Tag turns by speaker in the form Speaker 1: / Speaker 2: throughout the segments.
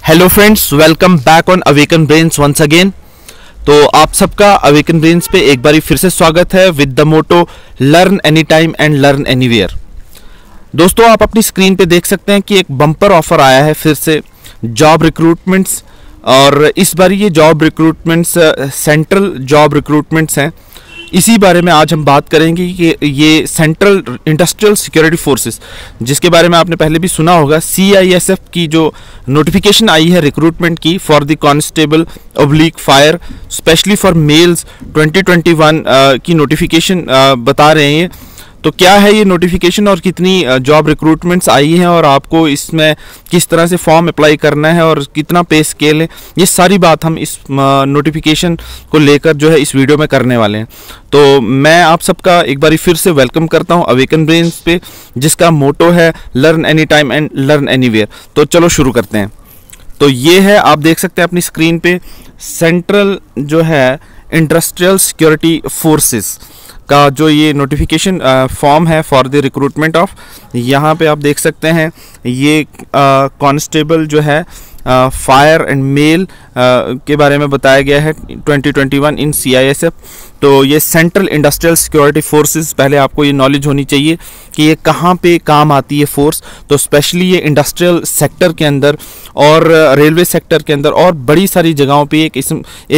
Speaker 1: Hello friends, welcome back on awaken brains once again. तो आप सबका अवेकन ब्रेन्स पे एक बारी फिर से स्वागत है with the motto learn any time and learn anywhere. दोस्तों, आप अपनी स्क्रीन पे देख सकते हैं कि एक बम्पर ऑफर आया है फिर से जॉब रिक्रूटमेंट्स, और इस बार ये job recruitments central job recruitments हैं। इसी बारे में आज हम बात करेंगे कि ये सेंट्रल इंडस्ट्रियल सिक्योरिटी फोर्सेस, जिसके बारे में आपने पहले भी सुना होगा, CISF की जो नोटिफिकेशन आई है रिक्रूटमेंट की for the constable oblique fire specially for mails 2021 की नोटिफिकेशन बता रहे हैं। तो क्या है ये नोटिफिकेशन और कितनी जॉब रिक्रूटमेंट्स आई हैं और आपको इसमें किस तरह से फॉर्म अप्लाई करना है और कितना पे स्केल है, ये सारी बात हम इस नोटिफिकेशन को लेकर जो है इस वीडियो में करने वाले हैं। तो मैं आप सबका एक बारी फिर से वेलकम करता हूं अवेकन ब्रेन्स पे, जिसका मोटो है learn any time and learn anywhere. तो चलो शुरू करते हैं। तो ये है, आप देख सकते हैं अपनी स्क्रीन पे, सेंट्रल जो है इंडस्ट्रियल सिक्योरिटी फोर्सेस का जो ये नोटिफिकेशन फॉर्म है फॉर द रिक्रूटमेंट ऑफ, यहाँ पे आप देख सकते हैं ये कांस्टेबल जो है फायर एंड मेल के बारे में बताया गया है 2021 इन CISF। तो ये सेंट्रल इंडस्ट्रियल सिक्योरिटी फोर्सेस, पहले आपको ये नॉलेज होनी चाहिए कि ये कहाँ पे काम आती है फोर्स। तो स्पेशली ये इंडस्ट्रियल सेक्टर के अंदर और रेलवे सेक्टर के अंदर और बड़ी सारी जगहों पे एक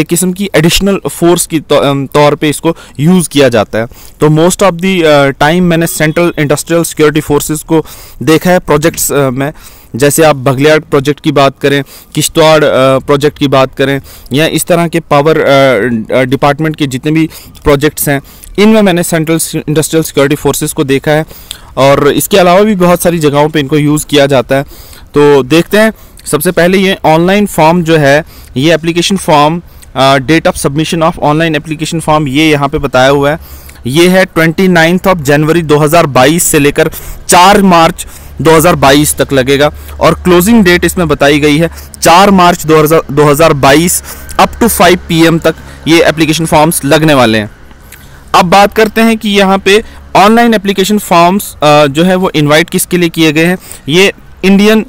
Speaker 1: किस्म की एडिशनल फोर्स की तौर पे इसको यूज़ किया जाता है। तो मोस्ट ऑफ दी टाइम मैंने सेंट्रल इंडस्ट्रियल सिक्योरिटी फोर्सेस को देखा है प्रोजेक्ट्स में, जैसे आप बघलियाड़ प्रोजेक्ट की बात करें, किश्तवाड़ प्रोजेक्ट की बात करें, या इस तरह के पावर डिपार्टमेंट के जितने भी प्रोजेक्ट्स हैं, इनमें मैंने सेंट्रल इंडस्ट्रियल सिक्योरिटी फोर्सेस को देखा है। और इसके अलावा भी बहुत सारी जगहों पे इनको यूज़ किया जाता है। तो देखते हैं, सबसे पहले ये ऑनलाइन फॉर्म जो है, ये application form, date of submission of online application form, ये यहाँ पे बताया हुआ है। ये है 29 जनवरी 2022 से लेकर 4 मार्च 2022 तक लगेगा, और क्लोजिंग डेट इसमें बताई गई है 4 मार्च 2022 अप टू 5 PM तक ये एप्लीकेशन फॉर्म्स लगने वाले हैं। अब बात करते हैं कि यहाँ पे ऑनलाइन एप्लीकेशन फॉर्म्स जो है वो इनवाइट किसके लिए किए गए हैं। ये इंडियन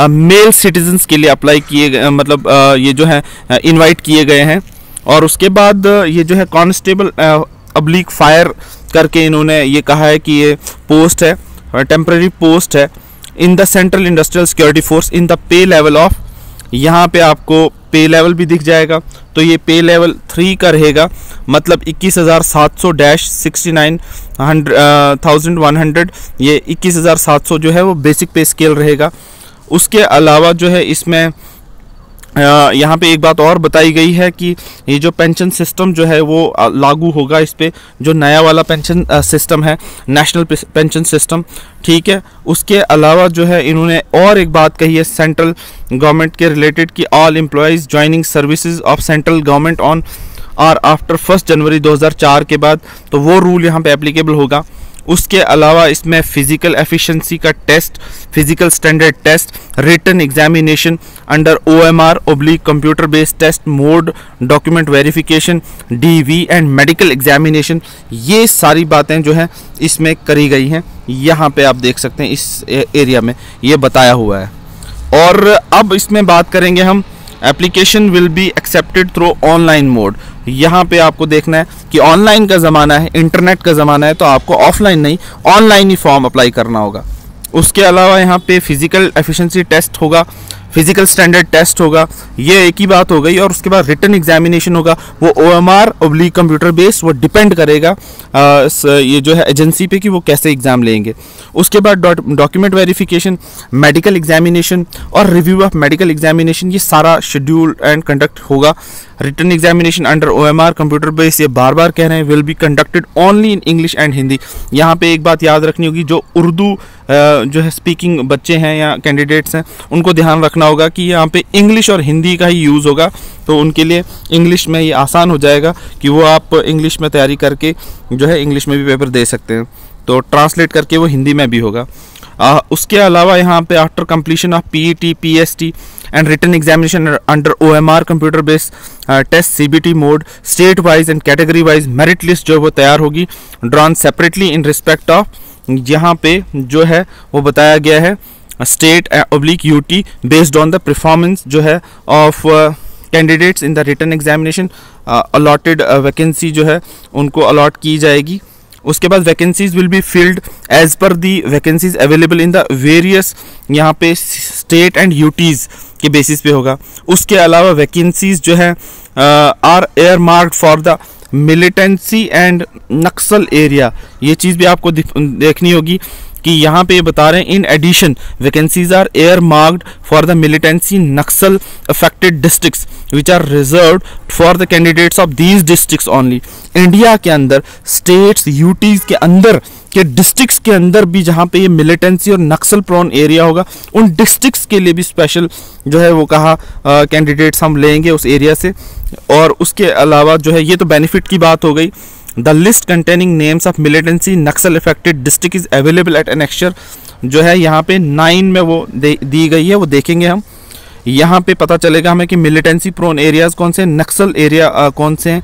Speaker 1: मेल सिटीजन्स के लिए अप्लाई किए गए, मतलब ये जो है इनवाइट किए गए हैं। और उसके बाद ये जो है कांस्टेबल ऑब्लिक फायर करके इन्होंने ये कहा है कि ये पोस्ट है, टेम्पररी पोस्ट है in the central industrial security force in the pay level of, यहाँ पे आपको पे लेवल भी दिख जाएगा। तो ये पे लेवल 3 का रहेगा, मतलब 21,769,100, ये 21,700 जो है वो बेसिक पे स्केल रहेगा। उसके अलावा जो है इसमें यहाँ पे एक बात और बताई गई है कि ये जो पेंशन सिस्टम जो है वो लागू होगा इस पे, जो नया वाला पेंशन सिस्टम है, नेशनल पेंशन सिस्टम, ठीक है। उसके अलावा जो है इन्होंने और एक बात कही है सेंट्रल गवर्नमेंट के रिलेटेड कि all employees joining services of central government on और आफ्टर 1 जनवरी 2004 के बाद, तो वो रूल यहाँ पे एप्लीकेबल होगा। उसके अलावा इसमें फिजिकल एफिशिएंसी का test, physical standard test, written examination under OMR oblique computer based test mode, document verification, DV and medical examination, ये सारी बातें जो हैं इसमें करी गई हैं। यहाँ पे आप देख सकते हैं इस एरिया में ये बताया हुआ है। और अब इसमें बात करेंगे हम, application will be accepted through online mode. यहाँ पे आपको देखना है कि ऑनलाइन का ज़माना है, इंटरनेट का ज़माना है, तो आपको ऑफलाइन नहीं ऑनलाइन ही फॉर्म अप्लाई करना होगा। उसके अलावा यहाँ पे फिजिकल एफिशिएंसी टेस्ट होगा, फिजिकल स्टैंडर्ड टेस्ट होगा, ये एक ही बात हो गई। और उसके बाद रिटन एग्जामिनेशन होगा, वो OMR ऑब्लिक कंप्यूटर बेस्ड, वो डिपेंड करेगा ये जो है एजेंसी पे कि वो कैसे एग्ज़ाम लेंगे। उसके बाद डॉक्यूमेंट वेरिफिकेशन, मेडिकल एग्जामिनेशन और रिव्यू ऑफ मेडिकल एग्जामिनेशन, ये सारा शेड्यूल एंड कंडक्ट होगा। Written examination under OMR computer base, ये बार बार कह रहे हैं, will be conducted only in English and Hindi. यहाँ पे एक बात याद रखनी होगी, जो उर्दू जो है स्पीकिंग बच्चे हैं या कैंडिडेट्स हैं, उनको ध्यान रखना होगा कि यहाँ पे इंग्लिश और हिंदी का ही यूज़ होगा। तो उनके लिए इंग्लिश में ये आसान हो जाएगा कि वो आप इंग्लिश में तैयारी करके जो है इंग्लिश में भी पेपर दे सकते हैं, तो ट्रांसलेट करके वो हिंदी में भी होगा। उसके अलावा यहाँ पे after completion of PET, PST and written examination under OMR computer based test CBT mode, state wise and category wise merit list जो वो तैयार होगी, drawn separately in respect of, यहाँ पे जो है वो बताया गया है state oblique UT based on the performance जो है of candidates in the written examination. Allotted vacancy जो है उनको अलॉट की जाएगी। उसके बाद vacancies will be filled as per the vacancies available in the various, यहाँ पे स्टेट एंड यूटीज़ के बेसिस पे होगा। उसके अलावा वैकेंसीज जो है are earmarked for the militancy and Naxal area. ये चीज़ भी आपको देखनी होगी कि यहाँ पे बता रहे हैं in addition vacancies are earmarked for the militancy Naxal affected districts which are reserved for the candidates of these districts only. India के अंदर स्टेट्स यूटीज़ के अंदर के डिस्ट्रिक्ट्स के अंदर भी जहाँ पे ये मिलिटेंसी और नक्सल प्रोन एरिया होगा, उन डिस्ट्रिक्ट्स के लिए भी स्पेशल जो है वो कहा कैंडिडेट्स हम लेंगे उस एरिया से। और उसके अलावा जो है ये तो बेनिफिट की बात हो गई। The list containing names of militancy Naxal affected district is available at annexure जो है यहाँ पे 9 में वो दी गई है, वो देखेंगे हम। यहाँ पे पता चलेगा हमें कि मिलिटेंसी प्रोन एरियाज कौन से, नक्सल एरिया कौन से हैं,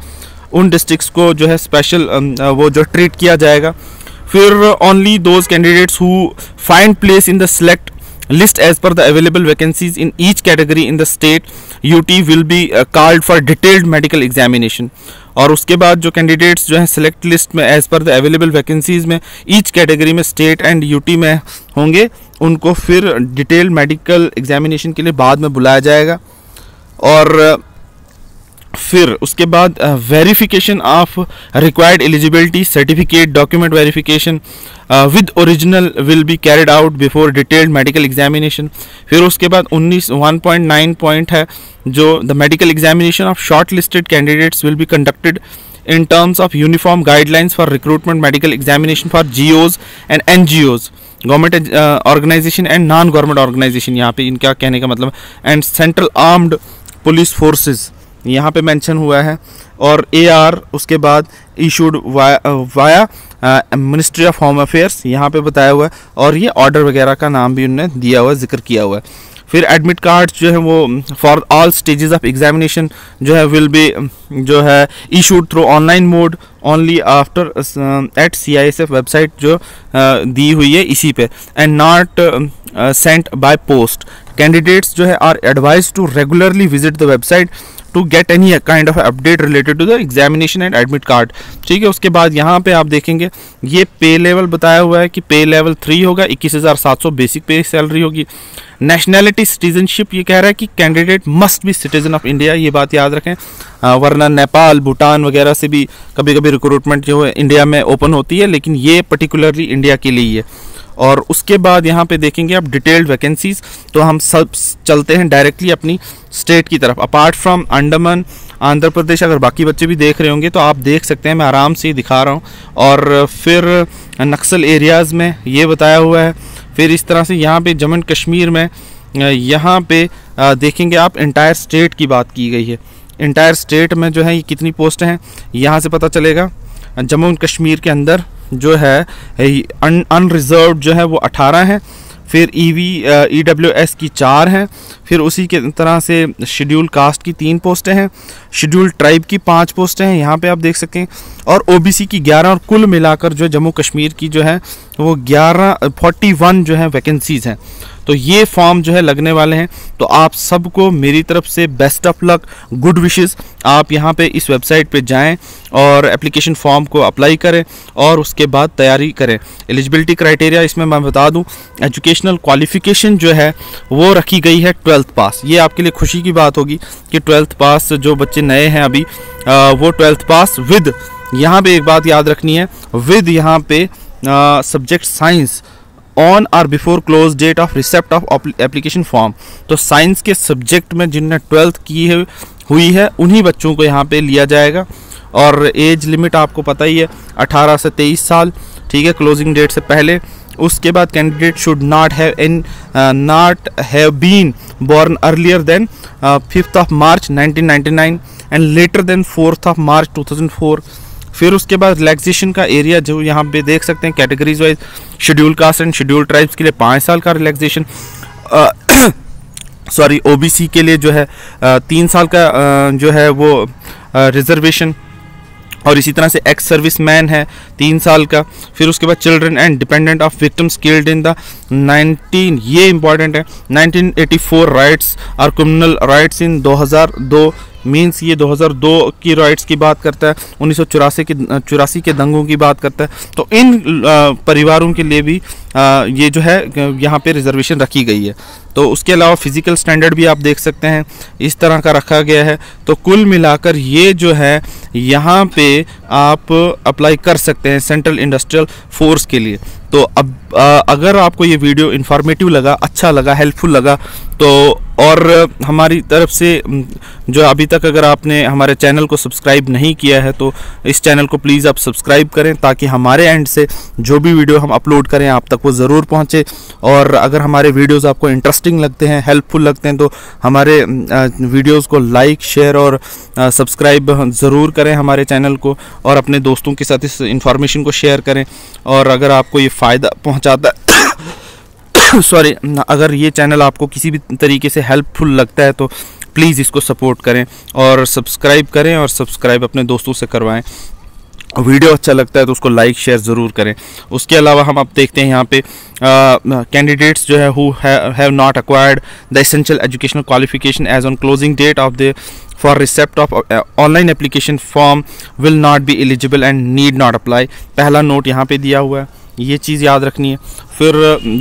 Speaker 1: उन डिस्ट्रिक्ट्स को जो है स्पेशल वो जो ट्रीट किया जाएगा। फिर only those candidates who find place in the select list as per the available vacancies in each category in the state UT will be called for detailed medical examination। और उसके बाद जो candidates जो हैं select list में as per the available vacancies में each category में state and UT में होंगे, उनको फिर डिटेल मेडिकल एग्जामिनेशन के लिए बाद में बुलाया जाएगा। और फिर उसके बाद verification of required eligibility certificate document verification with original will be carried out before detailed medical examination. फिर उसके बाद 1.9 पॉइंट है जो the medical examination of short listed candidates will be conducted in terms of uniform guidelines for recruitment medical examination for GOs and NGOs, government organisation and non government organisation. यहाँ पे इनका कहने का मतलब and central armed police forces यहाँ पे mention हुआ है। और AR उसके बाद issued via ministry of home affairs यहाँ पे बताया हुआ है, और ये ऑर्डर वगैरह का नाम भी उन्होंने दिया हुआ है, जिक्र किया हुआ है। फिर एडमिट कार्ड जो है वो for all stages of examination जो है विल बी जो है issued through online mode only after at CISF website जो दी हुई है इसी पे, and not sent by post. Candidates जो है are advise to regularly visit the website to get any kind of update related to the examination and admit card. ठीक है, उसके बाद यहाँ पे आप देखेंगे ये पे लेवल बताया हुआ है कि पे लेवल 3 होगा, 21,700 बेसिक पे सैलरी होगी। नेशनैलिटी सिटीजनशिप ये कह रहा है कि candidate must be citizen of India, ये बात याद रखें, वरना नेपाल भूटान वगैरह से भी कभी कभी रिक्रूटमेंट जो है इंडिया में ओपन होती है, लेकिन ये पर्टिकुलरली इंडिया के लिए है। और उसके बाद यहाँ पे देखेंगे आप डिटेल्ड वैकेंसीज, तो हम सब चलते हैं डायरेक्टली अपनी स्टेट की तरफ। अपार्ट फ्रॉम अंडमान आंध्र प्रदेश, अगर बाकी बच्चे भी देख रहे होंगे तो आप देख सकते हैं, मैं आराम से दिखा रहा हूँ। और फिर नक्सल एरियाज़ में ये बताया हुआ है। फिर इस तरह से यहाँ पे जम्मू एंड कश्मीर में यहाँ पे देखेंगे आप इंटायर स्टेट की बात की गई है। इंटायर स्टेट में जो है ये कितनी पोस्ट हैं यहाँ से पता चलेगा। जम्मू एंड कश्मीर के अंदर जो है अनरिजर्व्ड जो है वो 18 है। फिर EWS की 4 हैं। फिर उसी के तरह से शेड्यूल कास्ट की 3 पोस्टें हैं। शेड्यूल ट्राइब की 5 पोस्टें हैं, यहाँ पे आप देख सकते हैं। और OBC की 11, और कुल मिलाकर जो जम्मू कश्मीर की जो है वो 41 जो है वैकेंसीज़ हैं। तो ये फॉर्म जो है लगने वाले हैं। तो आप सबको मेरी तरफ से best of luck, good wishes. आप यहाँ पे इस वेबसाइट पे जाएं और एप्लीकेशन फॉर्म को अप्लाई करें और उसके बाद तैयारी करें। एलिजिबिलिटी क्राइटेरिया इसमें मैं बता दूं, एजुकेशनल क्वालिफिकेशन जो है वो रखी गई है 12th पास। ये आपके लिए खुशी की बात होगी कि 12th पास जो बच्चे नए हैं अभी वो 12th पास विद, यहाँ पे एक बात याद रखनी है, विद यहाँ पे सब्जेक्ट साइंस ऑन और before close date of receipt of application form. तो साइंस के सब्जेक्ट में जिनने 12th की हुई है उन्हीं बच्चों को यहाँ पे लिया जाएगा। और एज लिमिट आपको पता ही है 18 से 23 साल, ठीक है, क्लोजिंग डेट से पहले। उसके बाद candidate should not have been born earlier than 5th of March 1999 and later than 4th of March 2004। फिर उसके बाद रिलैक्सेशन का एरिया जो यहाँ पे देख सकते हैं categories wise, schedule caste and schedule tribes के लिए 5 साल का रिलैक्सेशन, सॉरी OBC के लिए जो है 3 साल का जो है वो रिजर्वेशन। और इसी तरह से एक्स सर्विस मैन है 3 साल का। फिर उसके बाद children and dependent of victims killed in the 19, ये इंपॉर्टेंट है, 1984 राइट्स और क्रिमिनल राइट्स इन 2002, मीन्स ये 2002 की राइट्स की बात करता है, 1984 के दंगों की बात करता है। तो इन परिवारों के लिए भी ये जो है यहाँ पे रिजर्वेशन रखी गई है। तो उसके अलावा फिज़िकल स्टैंडर्ड भी आप देख सकते हैं इस तरह का रखा गया है। तो कुल मिलाकर ये जो है यहाँ पे आप अप्लाई कर सकते हैं सेंट्रल इंडस्ट्रियल फोर्स के लिए। तो अब अगर आपको ये वीडियो इन्फॉर्मेटिव लगा, अच्छा लगा, हेल्पफुल लगा, तो और हमारी तरफ से जो अभी तक अगर आपने हमारे चैनल को सब्सक्राइब नहीं किया है तो इस चैनल को प्लीज़ आप सब्सक्राइब करें, ताकि हमारे एंड से जो भी वीडियो हम अपलोड करें आप तक वो ज़रूर पहुँचे। और अगर हमारे वीडियोज़ आपको इंटरेस्टिंग लगते हैं, हेल्पफुल लगते हैं, तो हमारे वीडियोज़ को लाइक, शेयर और सब्सक्राइब ज़रूर करें हमारे चैनल को, और अपने दोस्तों के साथ इस इंफॉर्मेशन को शेयर करें। और अगर आपको ये फ़ायदा पहुंचाता है सॉरी, अगर ये चैनल आपको किसी भी तरीके से हेल्पफुल लगता है तो प्लीज़ इसको सपोर्ट करें और सब्सक्राइब करें, और सब्सक्राइब अपने दोस्तों से करवाएं। वीडियो अच्छा लगता है तो उसको लाइक शेयर ज़रूर करें। उसके अलावा हम अब देखते हैं यहाँ पे कैंडिडेट्स जो है who have not acquired the essential educational qualification as on closing date of the for receipt of online application form will not be eligible and need not apply. पहला नोट यहाँ पे दिया हुआ है, ये चीज़ याद रखनी है। फिर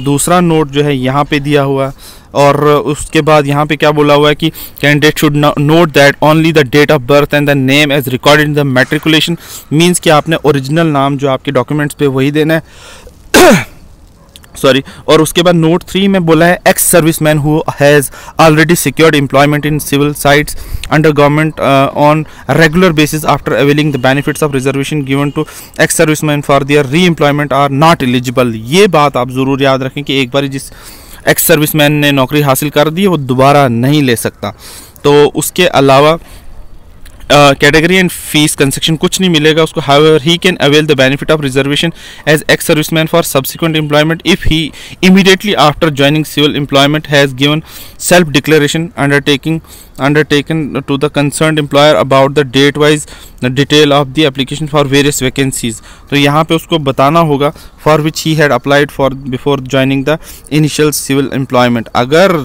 Speaker 1: दूसरा नोट जो है यहाँ पे दिया हुआ है, और उसके बाद यहाँ पे क्या बोला हुआ है कि candidate should note that only the date of birth and the name as recorded in the matriculation, means कि आपने ओरिजिनल नाम जो आपके डॉक्यूमेंट्स पे वही देना है सॉरी। और उसके बाद नोट 3 में बोला है ex serviceman who has already secured employment in civil sites under government on regular basis after availing the benefits of reservation given to ex serviceman for their re employment are not eligible. ये बात आप ज़रूर याद रखें कि एक बार जिस ex serviceman ने नौकरी हासिल कर दी है वो दोबारा नहीं ले सकता। तो उसके अलावा कैटेगरी एंड फीस कंसेक्शन कुछ नहीं मिलेगा उसको। However he can avail the benefit of reservation as ex serviceman for subsequent employment if he immediately after joining civil employment has given self declaration undertaken to the concerned employer about the date wise detail of the application for various vacancies। तो यहाँ पे उसको बताना होगा for which he had applied for before joining the initial civil employment। अगर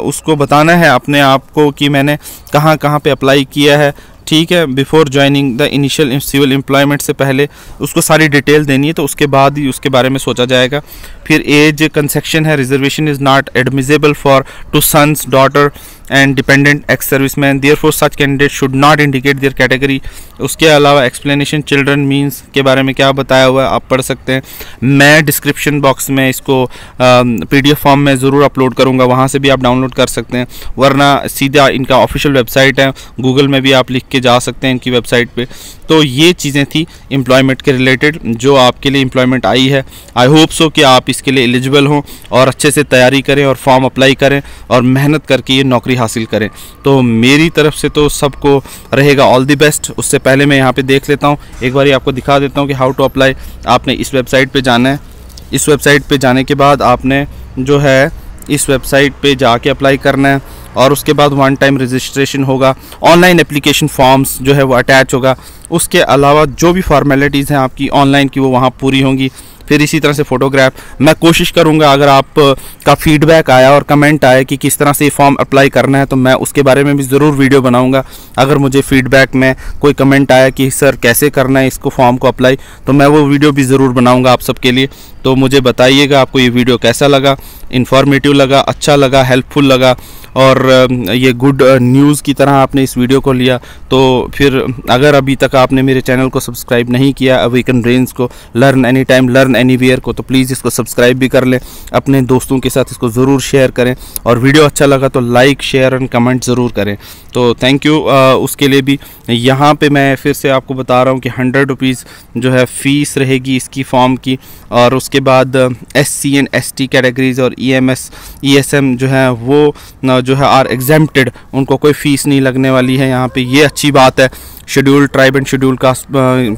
Speaker 1: उसको बताना है अपने आप को कि मैंने कहाँ कहाँ पे अप्लाई किया है, ठीक है, before joining the initial civil employment से पहले उसको सारी डिटेल देनी है, तो उसके बाद ही उसके बारे में सोचा जाएगा। फिर एज कंसेक्शन है, reservation is not admissible for to sons, daughter and dependent ex serviceman, therefore such candidate should not indicate their category. उसके अलावा एक्सप्लेनेशन चिल्ड्रन मीन्स के बारे में क्या बताया हुआ है आप पढ़ सकते हैं। मैं डिस्क्रिप्शन बॉक्स में इसको PDF फॉर्म में ज़रूर अपलोड करूँगा, वहाँ से भी आप डाउनलोड कर सकते हैं, वरना सीधा इनका ऑफिशियल वेबसाइट है, गूगल में भी आप लिख के जा सकते हैं इनकी वेबसाइट पे। तो ये चीज़ें थी एम्प्लॉयमेंट के रिलेटेड जो आपके लिए एम्प्लॉयमेंट आई है। आई होप सो कि आप इसके लिए एलिजिबल हों और अच्छे से तैयारी करें और फॉर्म अप्लाई करें और मेहनत करके ये नौकरी हासिल करें। तो मेरी तरफ से तो सबको रहेगा ऑल द बेस्ट। उससे पहले मैं यहाँ पे देख लेता हूँ, एक बार आपको दिखा देता हूँ कि हाउ टू अप्लाई। आपने इस वेबसाइट पे जाना है, इस वेबसाइट पे जाने के बाद आपने जो है इस वेबसाइट पे जाके अप्लाई करना है, और उसके बाद 1 टाइम रजिस्ट्रेशन होगा, ऑनलाइन एप्लीकेशन फॉर्म्स जो है वो अटैच होगा। उसके अलावा जो भी फॉर्मेलिटीज़ हैं आपकी ऑनलाइन की वो वहाँ पूरी होंगी। फिर इसी तरह से फ़ोटोग्राफ मैं कोशिश करूँगा, अगर आप का फीडबैक आया और कमेंट आया कि किस तरह से ये फॉर्म अप्लाई करना है तो मैं उसके बारे में भी ज़रूर वीडियो बनाऊँगा। अगर मुझे फीडबैक में कोई कमेंट आया कि सर कैसे करना है इसको फॉर्म को अप्लाई, तो मैं वो वीडियो भी ज़रूर बनाऊँगा आप सबके लिए। तो मुझे बताइएगा आपको ये वीडियो कैसा लगा, इन्फॉर्मेटिव लगा, अच्छा लगा, हेल्पफुल लगा, और ये गुड न्यूज़ की तरह आपने इस वीडियो को लिया। तो फिर अगर अभी तक आपने मेरे चैनल को सब्सक्राइब नहीं किया, अवेकन ब्रेन्स को, learn any time learn anywhere को, तो प्लीज़ इसको सब्सक्राइब भी कर लें, अपने दोस्तों के साथ इसको ज़रूर शेयर करें, और वीडियो अच्छा लगा तो लाइक शेयर एंड कमेंट ज़रूर करें। तो थैंक यू उसके लिए भी। यहाँ पे मैं फिर से आपको बता रहा हूँ कि 100 रुपीज़ जो है फ़ीस रहेगी इसकी फॉर्म की, और उसके बाद SC एंड ST कैटेगरीज और EMS ESM जो है वो जो है आर एग्जेम्प्टेड, उनको कोई फ़ीस नहीं लगने वाली है यहाँ पे, ये अच्छी बात है। Schedule tribe and schedule caste,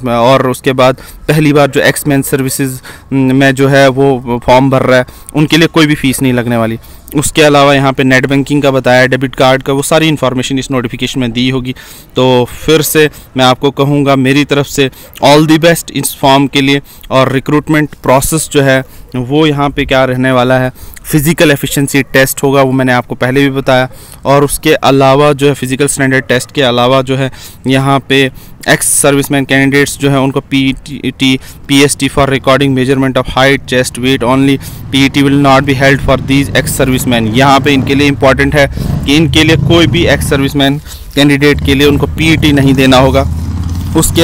Speaker 1: और उसके बाद पहली बार जो एक्स मैन सर्विसेज में जो है वो फॉर्म भर रहा है उनके लिए कोई भी फ़ीस नहीं लगने वाली। उसके अलावा यहाँ पे नेट बैंकिंग का बताया, डेबिट कार्ड का, वो सारी इन्फॉर्मेशन इस नोटिफिकेशन में दी होगी। तो फिर से मैं आपको कहूँगा मेरी तरफ से ऑल दी बेस्ट इस फॉर्म के लिए। और रिक्रूटमेंट प्रोसेस जो है वो यहाँ पे क्या रहने वाला है, फ़िज़िकल एफिशिएंसी टेस्ट होगा, वो मैंने आपको पहले भी बताया। और उसके अलावा जो है फ़िज़िकल स्टैंडर्ड टेस्ट के अलावा जो है यहाँ पे एक्स सर्विसमैन कैंडिडेट्स जो है उनको PST for recording measurement of height, chest, weight only. PET will not be held for these ex serviceman. यहाँ पे इनके लिए इंपॉर्टेंट है कि इनके लिए कोई भी एक्स सर्विसमैन कैंडिडेट के लिए उनको PET नहीं देना होगा। उसके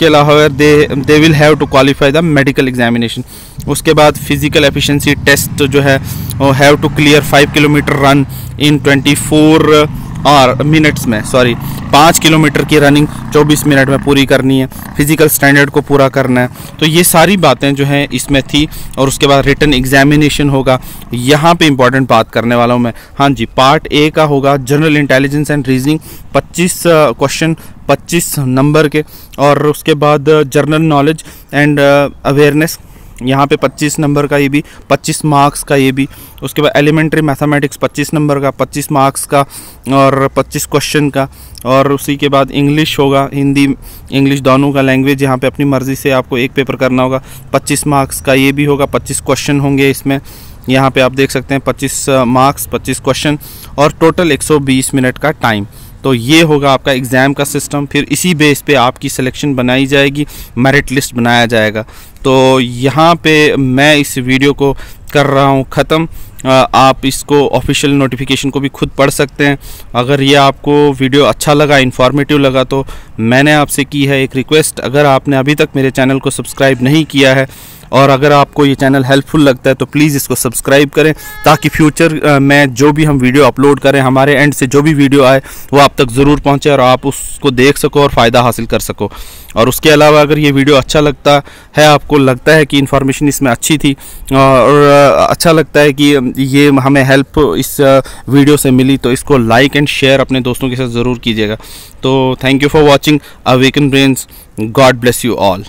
Speaker 1: अलावा they will have to qualify the medical examination. उसके बाद फिज़िकल एफिशिएंसी टेस्ट जो है वो have to clear 5 kilometre run in 24 और मिनट्स में, 5 किलोमीटर की रनिंग 24 मिनट में पूरी करनी है, फिज़िकल स्टैंडर्ड को पूरा करना है। तो ये सारी बातें जो हैं इसमें थी। और उसके बाद रिटन एग्जामिनेशन होगा। यहाँ पे इंपॉर्टेंट बात करने वाला हूँ मैं। हाँ जी, पार्ट ए का होगा general intelligence and reasoning, 25 question 25 number के। और उसके बाद जनरल नॉलेज एंड अवेयरनेस, यहाँ पे 25 नंबर का, ये भी 25 मार्क्स का ये भी। उसके बाद एलिमेंट्री मैथमेटिक्स 25 नंबर का, 25 मार्क्स का और 25 क्वेश्चन का। और उसी के बाद इंग्लिश होगा, हिंदी इंग्लिश दोनों का लैंग्वेज, यहाँ पे अपनी मर्ज़ी से आपको एक पेपर करना होगा, 25 मार्क्स का ये भी होगा, 25 क्वेश्चन होंगे इसमें। यहाँ पे आप देख सकते हैं 25 मार्क्स 25 क्वेश्चन और टोटल 120 मिनट का टाइम। तो ये होगा आपका एग्ज़ाम का सिस्टम। फिर इसी बेस पे आपकी सिलेक्शन बनाई जाएगी, मेरिट लिस्ट बनाया जाएगा। तो यहाँ पे मैं इस वीडियो को कर रहा हूँ ख़त्म। आप इसको ऑफिशियल नोटिफिकेशन को भी खुद पढ़ सकते हैं। अगर ये आपको वीडियो अच्छा लगा, इन्फॉर्मेटिव लगा, तो मैंने आपसे की है एक रिक्वेस्ट, अगर आपने अभी तक मेरे चैनल को सब्सक्राइब नहीं किया है और अगर आपको ये चैनल हेल्पफुल लगता है तो प्लीज़ इसको सब्सक्राइब करें, ताकि फ्यूचर में जो भी हम वीडियो अपलोड करें, हमारे एंड से जो भी वीडियो आए वो आप तक ज़रूर पहुंचे और आप उसको देख सको और फ़ायदा हासिल कर सको। और उसके अलावा अगर ये वीडियो अच्छा लगता है, आपको लगता है कि इन्फॉर्मेशन इसमें अच्छी थी और अच्छा लगता है कि ये हमें हेल्प इस वीडियो से मिली, तो इसको लाइक एंड शेयर अपने दोस्तों के साथ ज़रूर कीजिएगा। तो thank you for watching awaken brains. God bless you all.